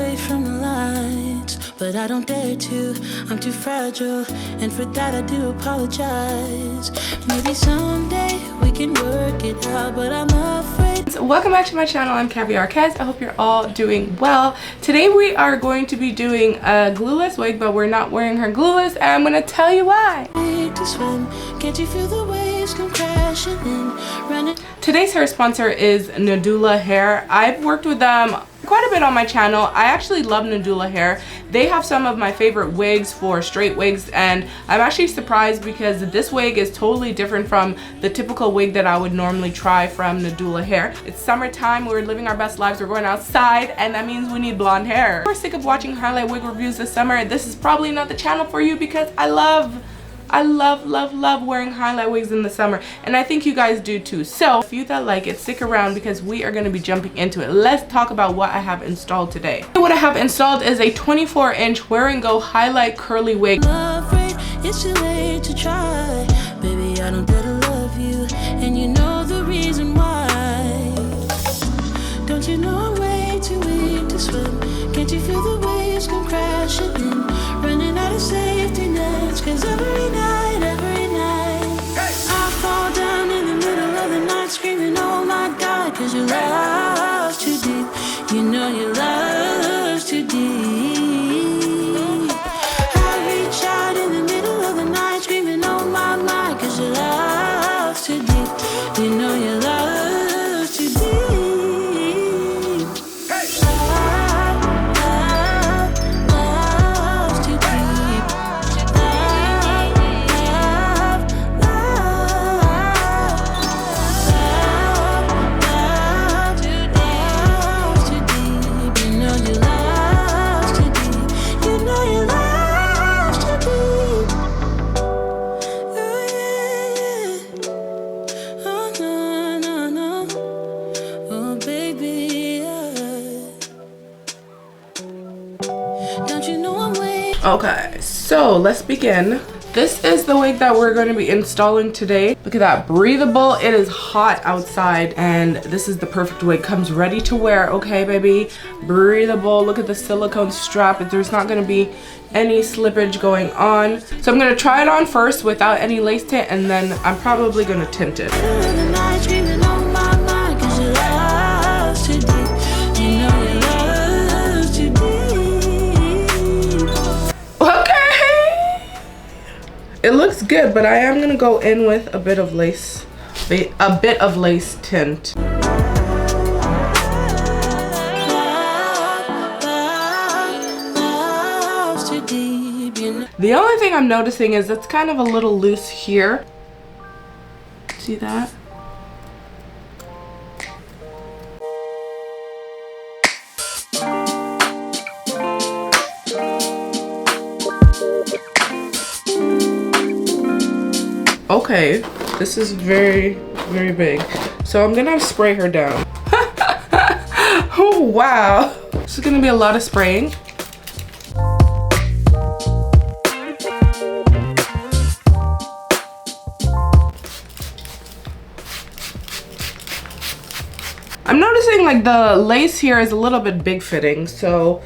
away from the lights, but I don't dare to. I'm too fragile, and for that I do apologize. Maybe someday we can work it out, but I'm afraid. So welcome back to my channel. I'm caviarkezzy. I hope you're all doing well. Today we are going to be doing a glueless wig, but we're not wearing her glueless, and I'm gonna tell you why. To swim. Can't you feel the waves come crashing in, running? Today's hair sponsor is Nadula hair. I've worked with them quite a bit on my channel. I actually love Nadula hair. They have some of my favorite wigs for straight wigs, and I'm actually surprised because this wig is totally different from the typical wig that I would normally try from Nadula hair. It's summertime, we're living our best lives, we're going outside, and that means we need blonde hair. If you're sick of watching highlight wig reviews this summer, this is probably not the channel for you because I love wearing highlight wigs in the summer, and I think you guys do too. So if you that like it, stick around because we are going to be jumping into it. Let's talk about what I have installed today. What I have installed is a 24-inch wear and go highlight curly wig. I'm afraid it's too late to try. Baby, I don't dare to love you, and you know the reason why. Don't you know I'm way too weak to swim? Can't you feel the waves come crashing in, running out of safety nets? Cause every night, I fall down in the middle of the night screaming, oh my God, cause your love's too deep. You know your love's too deep. I reach out in the middle of the night screaming, oh my, cause your love's too deep. You know your love's too deep. Okay, so let's begin. This is the wig that we're going to be installing today. Look at that, breathable. It is hot outside, and this is the perfect wig. Comes ready to wear, okay, baby? Breathable. Look at the silicone strap. There's not going to be any slippage going on. So I'm going to try it on first without any lace tint, and then I'm probably going to tint it. It looks good, but I am gonna go in with a bit of lace tint. The only thing I'm noticing is it's kind of a little loose here. See that? Okay, this is very, very big. So I'm gonna spray her down. Oh, wow. This is gonna be a lot of spraying. I'm noticing like the lace here is a little bit big fitting, so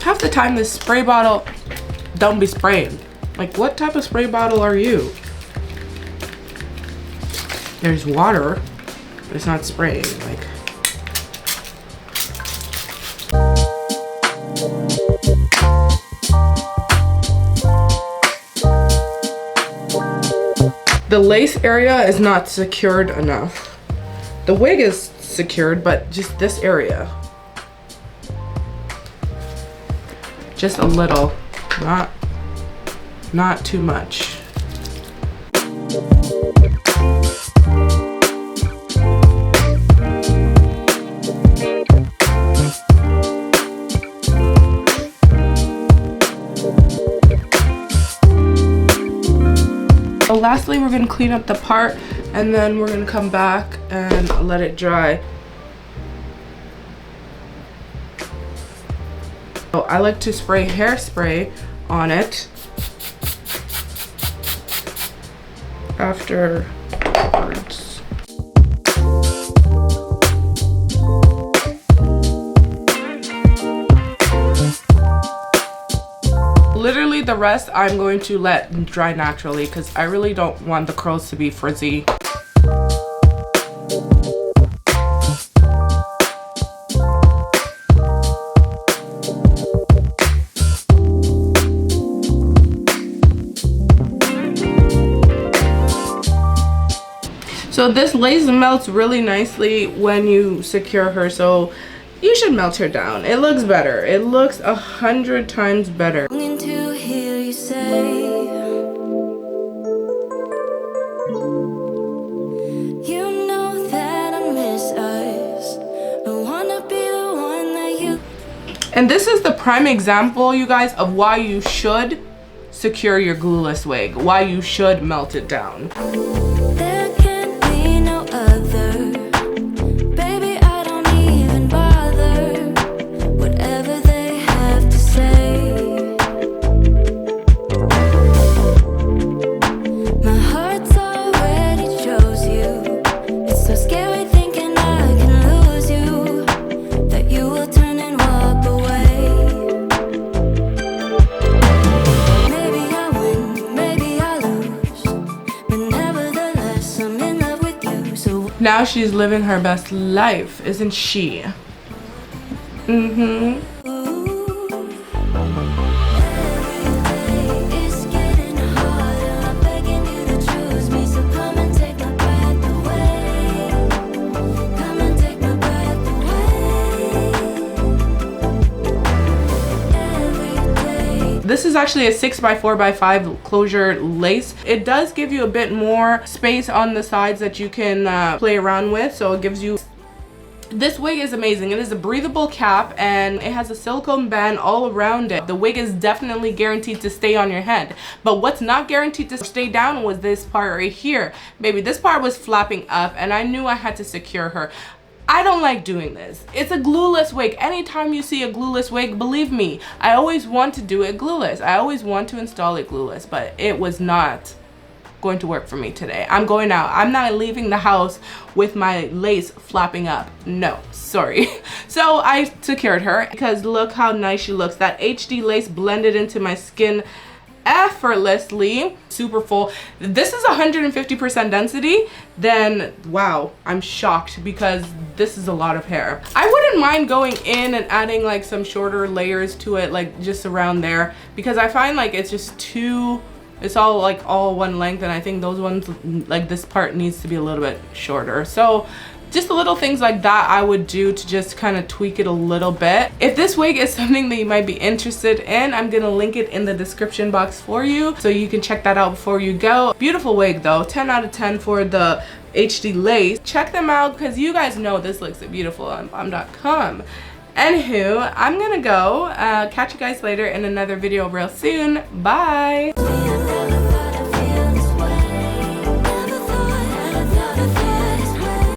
half the time this spray bottle don't be spraying. Like, what type of spray bottle are you? There's water, but it's not spraying. Like, the lace area is not secured enough. The wig is secured, but just this area. Just a little, not too much. So lastly, we're gonna clean up the part, and then we're gonna come back and let it dry. So I like to spray hairspray on it afterwards. Literally the rest I'm going to let dry naturally because I really don't want the curls to be frizzy. So this lace melts really nicely when you secure her, so you should melt her down. It looks better. It looks 100 times better. To hear you say, you know that I miss us. I wanna be the one that you. And this is the prime example, you guys, of why you should secure your glueless wig, why you should melt it down. There can be no other. Baby, I don't even bother. Whatever they have to say. My heart's already chose you. It's so scary thinking I can lose you. That you will turn and walk away. Maybe I win, maybe I lose. But nevertheless, I'm in love with you. So Now she's living her best life, isn't she? Mm-hmm. it's getting harder. I'm begging you to choose me. So come and take my breath away. Come and take my breath away. Every day. This is actually a 6x4x5 closure lace. It does give you a bit more space on the sides that you can play around with, so it gives you. This wig is amazing. It is a breathable cap and it has a silicone band all around it. The wig is definitely guaranteed to stay on your head. But what's not guaranteed to stay down was this part right here. Baby, this part was flapping up and I knew I had to secure her. I don't like doing this. It's a glueless wig. Anytime you see a glueless wig, believe me, I always want to do it glueless. I always want to install it glueless, but it was not going to work for me today. I'm going out. I'm not leaving the house with my lace flapping up. No, sorry. So I secured her because look how nice she looks. That HD lace blended into my skin effortlessly. Super full. This is 150% density. Then wow, I'm shocked because this is a lot of hair. I wouldn't mind going in and adding like some shorter layers to it, like just around there, because I find like it's just too, it's all like all one length, and I think those ones, like this part needs to be a little bit shorter. So just little things like that I would do to just kind of tweak it a little bit. If this wig is something that you might be interested in, I'm gonna link it in the description box for you so you can check that out before you go. Beautiful wig though, 10 out of 10 for the HD lace. Check them out because you guys know this looks beautiful on bomb.com. Anywho, I'm gonna go. Catch you guys later in another video real soon. Bye.